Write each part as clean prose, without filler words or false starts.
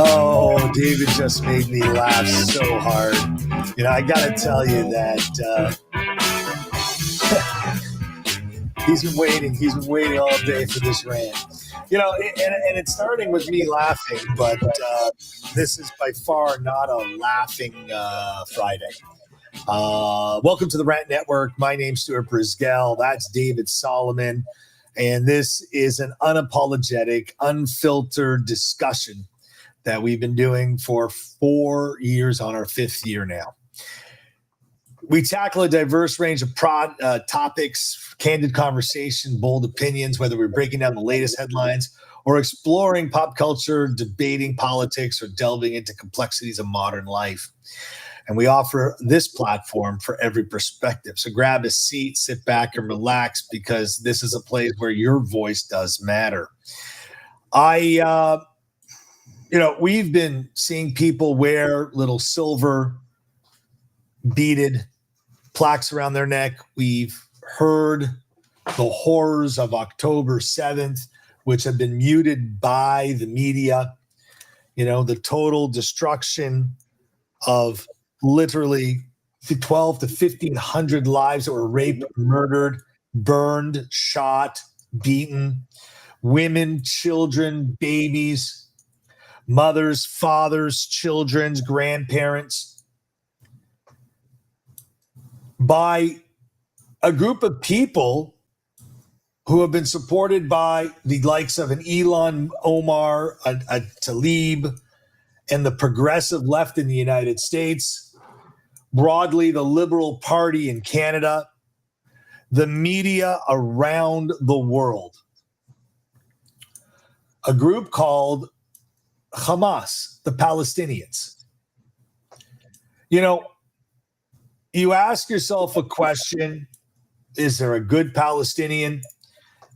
Oh, David just made me laugh so hard. I got to tell you that he's been waiting all day for this rant. And it's starting with me laughing, but this is by far not a laughing Friday. Welcome to the Rant Network. My name's Stuart Brisgell. That's David Solomon. And this is an unapologetic, unfiltered discussion that we've been doing for 4 years, on our 5th year now. We tackle a diverse range of topics, candid conversation, bold opinions, whether we're breaking down the latest headlines or exploring pop culture, debating politics, or delving into complexities of modern life. And we offer this platform for every perspective. So grab a seat, sit back, and relax, because this is a place where your voice does matter. We've been seeing people wear little silver beaded plaques around their neck. We've heard the horrors of October 7th, which have been muted by the media. The total destruction of literally 12 to 1,500 lives that were raped, murdered, burned, shot, beaten, women, children, babies, mothers, fathers, children's, grandparents, by a group of people who have been supported by the likes of an Elon Omar, a Talib, and the progressive left in the United States, broadly the Liberal Party in Canada, the media around the world. A group called Hamas, the Palestinians. You ask yourself a question: is there a good Palestinian?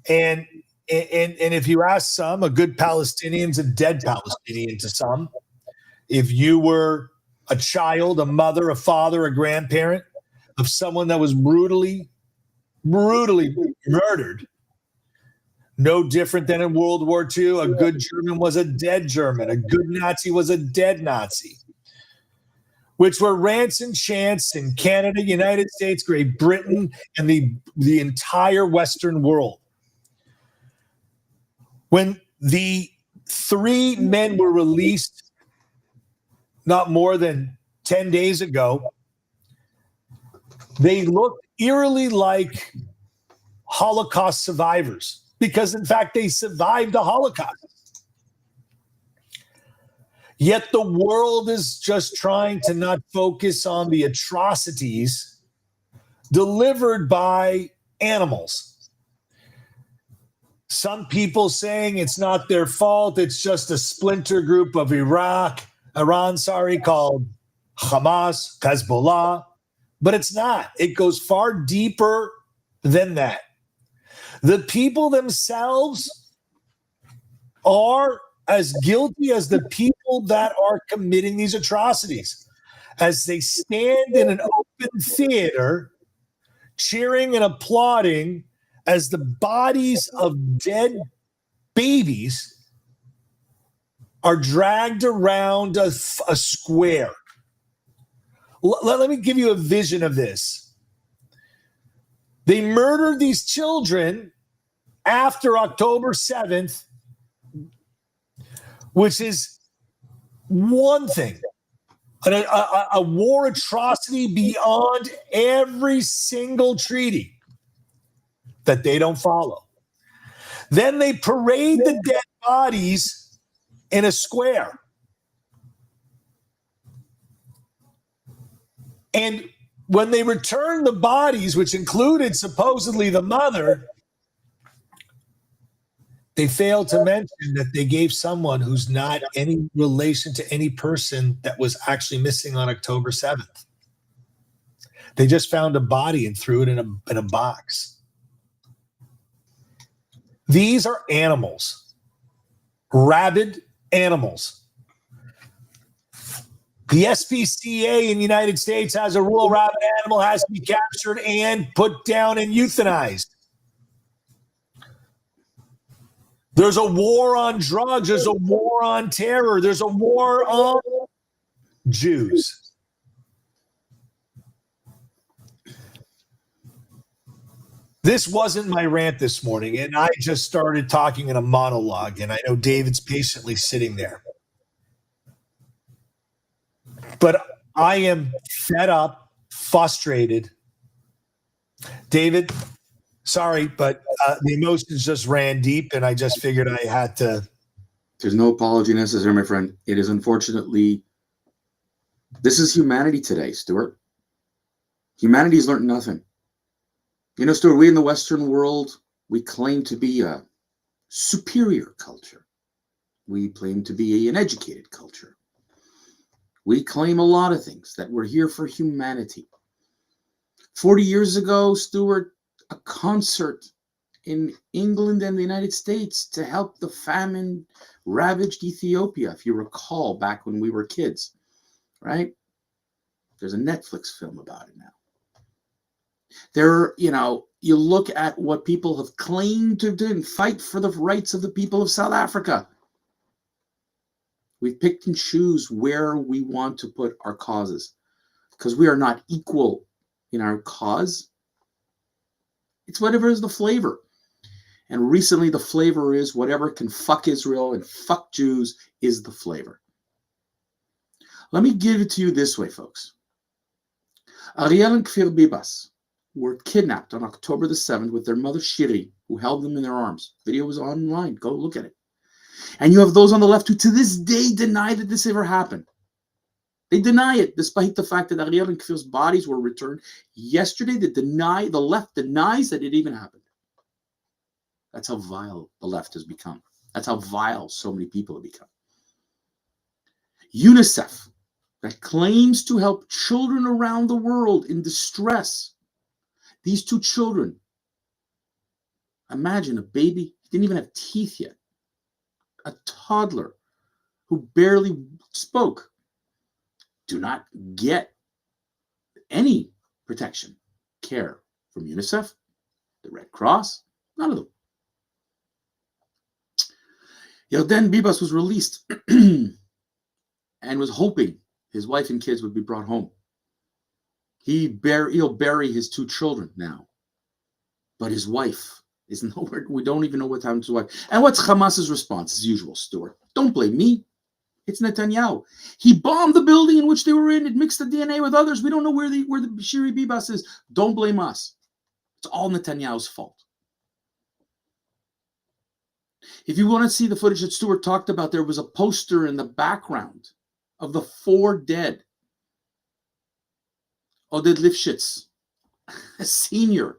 And if you ask some, a good Palestinian's a dead Palestinian to some. If you were a child, a mother, a father, a grandparent of someone that was brutally murdered, no different than in World War II, a good German was a dead German. A good Nazi was a dead Nazi, which were rants and chants in Canada, United States, Great Britain, and the entire Western world. When the 3 men were released not more than 10 days ago, they looked eerily like Holocaust survivors, because in fact they survived the Holocaust. Yet the world is just trying to not focus on the atrocities delivered by animals. Some people saying it's not their fault, it's just a splinter group of Iran, called Hamas, Hezbollah, but it's not. It goes far deeper than that. The people themselves are as guilty as the people that are committing these atrocities, as they stand in an open theater cheering and applauding as the bodies of dead babies are dragged around a square. Let me give you a vision of this. They murdered these children after October 7th, which is one thing, a war atrocity beyond every single treaty that they don't follow. Then they parade the dead bodies in a square. And when they returned the bodies, which included supposedly the mother, they failed to mention that they gave someone who's not any relation to any person that was actually missing on October 7th. They just found a body and threw it in a box. These are animals, rabid animals. The SPCA in the United States has a rule: rabid animal has to be captured and put down and euthanized. There's a war on drugs. There's a war on terror. There's a war on Jews. This wasn't my rant this morning, and I just started talking in a monologue, and I know David's patiently sitting there. But I am fed up, frustrated. David, sorry, but the emotions just ran deep, and I just figured I had to. There's no apology necessary, my friend. It is unfortunately, this is humanity today, Stuart. Humanity's learned nothing. You know, Stuart, we in the Western world, we claim to be a superior culture. We claim to be an educated culture. We claim a lot of things, that we're here for humanity. 40 years ago, Stuart, a concert in England and the United States to help the famine-ravaged Ethiopia, if you recall, back when we were kids, right? There's a Netflix film about it now. There, you look at what people have claimed to do and fight for the rights of the people of South Africa. We pick and choose where we want to put our causes because we are not equal in our cause. It's whatever is the flavor. And recently the flavor is whatever can fuck Israel and fuck Jews is the flavor. Let me give it to you this way, folks. Ariel and Kfir Bibas were kidnapped on October the 7th with their mother Shiri, who held them in their arms. Video was online. Go look at it. And you have those on the left who to this day deny that this ever happened. They deny it, despite the fact that Ariel and Kfir's bodies were returned yesterday. The left denies that it even happened. That's how vile the left has become. That's how vile so many people have become. UNICEF, that claims to help children around the world in distress. These two children, imagine a baby, he didn't even have teeth yet, a toddler who barely spoke, do not get any protection, care from UNICEF, the Red Cross, none of them. Then Bibas was released and was hoping his wife and kids would be brought home. He'll bury his two children now. But his wife is nowhere. We don't even know what happened to his wife. And what's Hamas's response, as usual, Stuart? Don't blame me. It's Netanyahu. He bombed the building in which they were in. It mixed the DNA with others. We don't know where the Shiri Bibas is. Don't blame us. It's all Netanyahu's fault. If you want to see the footage that Stuart talked about, there was a poster in the background of the 4 dead. Oded Lifshitz, a senior.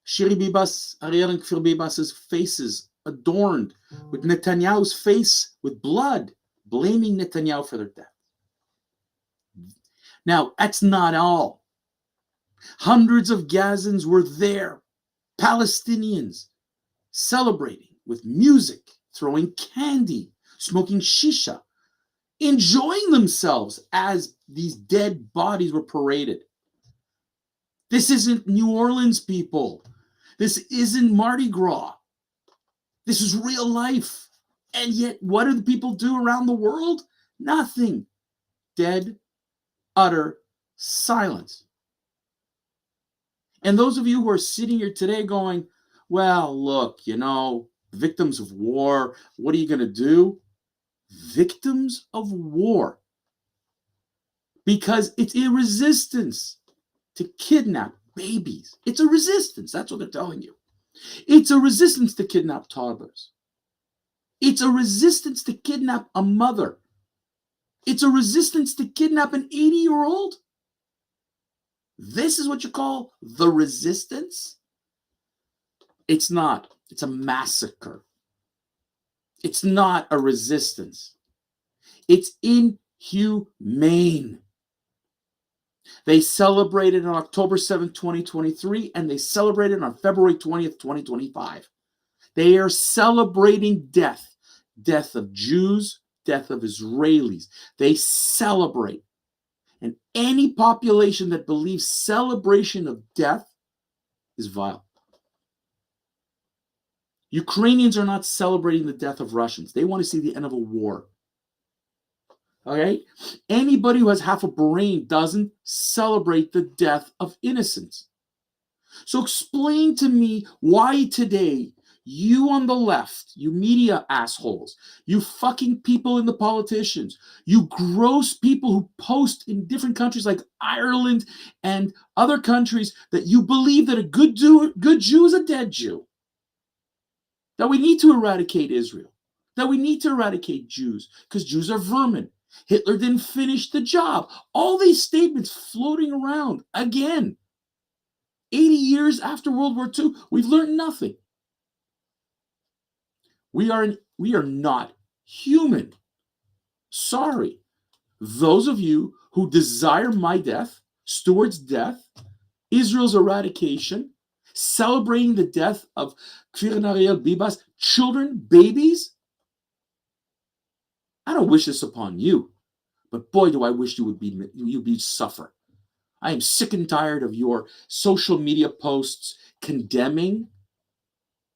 Shiri Bibas, Ariel and Kfir Bibas' faces adorned with Netanyahu's face with blood, blaming Netanyahu for their death. Now, that's not all. Hundreds of Gazans were there, Palestinians, celebrating with music, throwing candy, smoking shisha, enjoying themselves as these dead bodies were paraded. This isn't New Orleans, people. This isn't Mardi Gras. This is real life. And yet, what do the people do around the world? Nothing. Dead, utter silence. And those of you who are sitting here today going, well, look, victims of war, what are you going to do? Victims of war. Because it's a resistance to kidnap babies. It's a resistance. That's what they're telling you. It's a resistance to kidnap toddlers. It's a resistance to kidnap a mother. It's a resistance to kidnap an 80-year-old. This is what you call the resistance? It's not. It's a massacre. It's not a resistance. It's inhumane. They celebrated on October 7th, 2023, and they celebrated on February 20th, 2025. They are celebrating death. Death of Jews, death of Israelis. They celebrate. And any population that believes celebration of death is vile. Ukrainians are not celebrating the death of Russians. They want to see the end of a war. Okay? Anybody who has half a brain doesn't celebrate the death of innocents. So explain to me why today you on the left, you media assholes, you fucking people in the politicians, you gross people who post in different countries like Ireland and other countries that you believe that a good Jew is a dead Jew. That we need to eradicate Israel. That we need to eradicate Jews because Jews are vermin. Hitler didn't finish the job. All these statements floating around again. 80 years after World War II, we've learned nothing. We are not human. Sorry. Those of you who desire my death, Stuart's death, Israel's eradication, celebrating the death of Kfir and Ariel Bibas, children, babies, I don't wish this upon you, but boy, do I wish you'd be suffer. I am sick and tired of your social media posts condemning,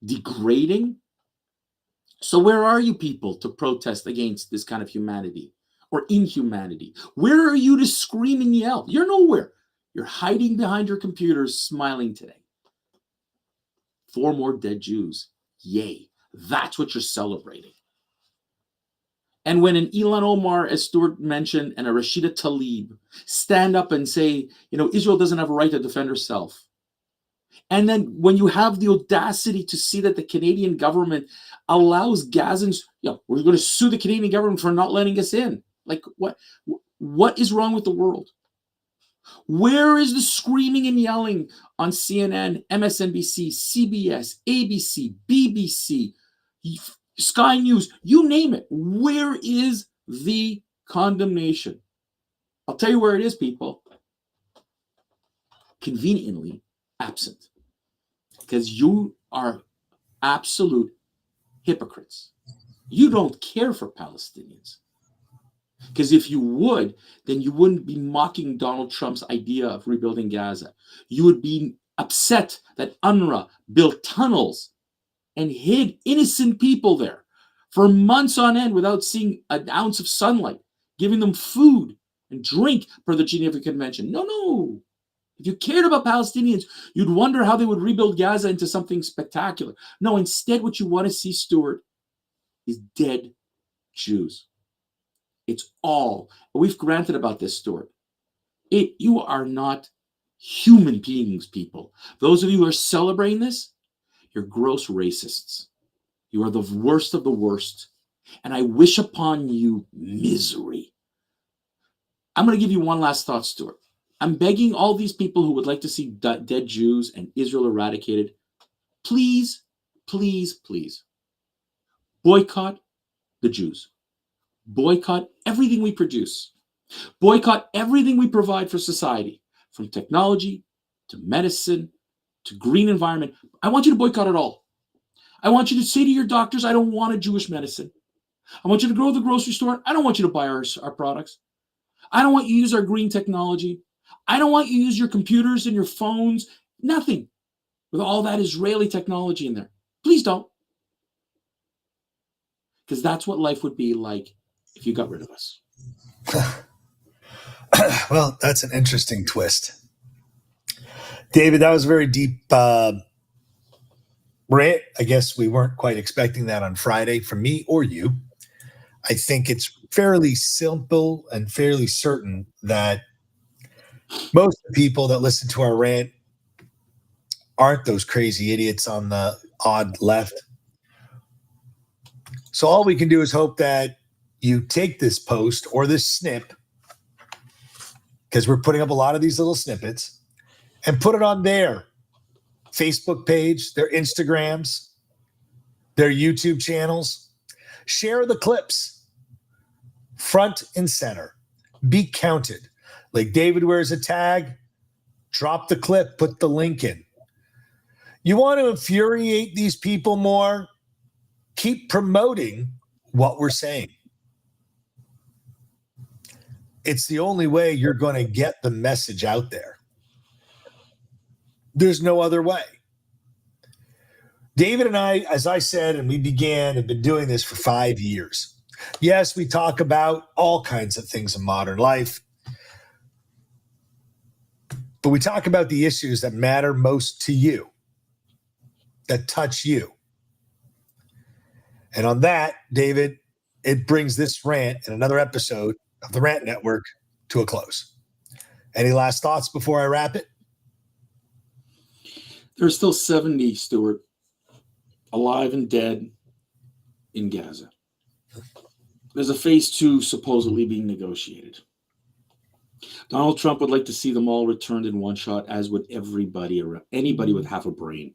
degrading. So where are you people to protest against this kind of humanity or inhumanity? Where are you to scream and yell? You're nowhere. You're hiding behind your computers, smiling today. 4 more dead Jews. Yay. That's what you're celebrating. And when an Ilan Omar, as Stuart mentioned, and a Rashida Tlaib stand up and say, Israel doesn't have a right to defend herself. And then when you have the audacity to see that the Canadian government allows Gazans, we're going to sue the Canadian government for not letting us in. Like, what is wrong with the world? Where is the screaming and yelling on CNN, MSNBC, CBS, ABC, BBC, Sky News, you name it? Where is the condemnation? I'll tell you where it is, people. Conveniently absent. Because you are absolute hypocrites. You don't care for Palestinians. Because if you would, then you wouldn't be mocking Donald Trump's idea of rebuilding Gaza. You would be upset that UNRWA built tunnels and hid innocent people there for months on end without seeing an ounce of sunlight, giving them food and drink per the Geneva Convention. No. If you cared about Palestinians, you'd wonder how they would rebuild Gaza into something spectacular. No, instead what you want to see, Stuart, is dead Jews. It's all. We've granted about this, Stuart. You are not human beings, people. Those of you who are celebrating this, you're gross racists. You are the worst of the worst. And I wish upon you misery. I'm going to give you one last thought, Stuart. I'm begging all these people who would like to see dead Jews and Israel eradicated, please, please, please, boycott the Jews. Boycott everything we produce. Boycott everything we provide for society, from technology to medicine to green environment. I want you to boycott it all. I want you to say to your doctors, I don't want a Jewish medicine. I want you to go to the grocery store. I don't want you to buy our products. I don't want you to use our green technology. I don't want you to use your computers and your phones. Nothing with all that Israeli technology in there. Please don't. Because that's what life would be like if you got rid of us. Well, that's an interesting twist. David, that was a very deep rant. I guess we weren't quite expecting that on Friday from me or you. I think it's fairly simple and fairly certain that most of the people that listen to our rant aren't those crazy idiots on the odd left. So all we can do is hope that you take this post or this snip, because we're putting up a lot of these little snippets, and put it on their Facebook page, their Instagrams, their YouTube channels. Share the clips front and center. Be counted. Like David wears a tag, drop the clip, put the link in. You want to infuriate these people more? Keep promoting what we're saying. It's the only way you're going to get the message out there. There's no other way. David and I, as I said, and we began, have been doing this for 5 years. Yes, we talk about all kinds of things in modern life, but we talk about the issues that matter most to you, that touch you. And on that, David, it brings this rant and another episode of the Rant Network to a close. Any last thoughts before I wrap it? There's still 70, Stuart, alive and dead in Gaza. There's a phase 2 supposedly being negotiated. Donald Trump would like to see them all returned in one shot, as would anybody with half a brain.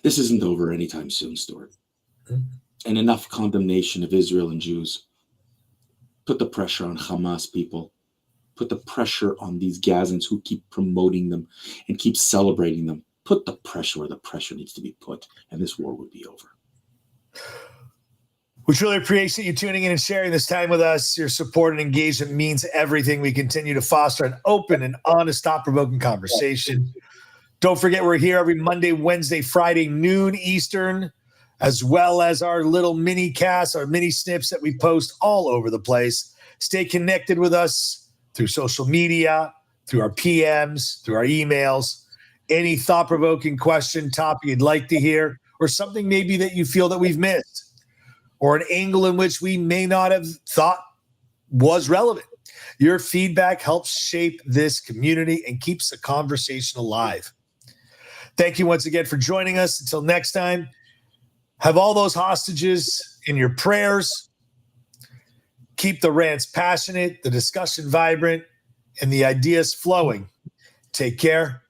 This isn't over anytime soon, Stuart. And enough condemnation of Israel and Jews. Put the pressure on Hamas people. Put the pressure on these Gazans who keep promoting them and keep celebrating them. Put the pressure where the pressure needs to be put, and this war would be over. We truly appreciate you tuning in and sharing this time with us. Your support and engagement means everything. We continue to foster an open and honest, thought-provoking conversation. Don't forget, we're here every Monday, Wednesday, Friday, noon Eastern, as well as our little mini casts, our mini snips that we post all over the place. Stay connected with us through social media, through our PMs, through our emails. Any thought-provoking question, topic you'd like to hear, or something maybe that you feel that we've missed, or an angle in which we may not have thought was relevant. Your feedback helps shape this community and keeps the conversation alive. Thank you once again for joining us. Until next time, have all those hostages in your prayers. Keep the rants passionate, the discussion vibrant, and the ideas flowing. Take care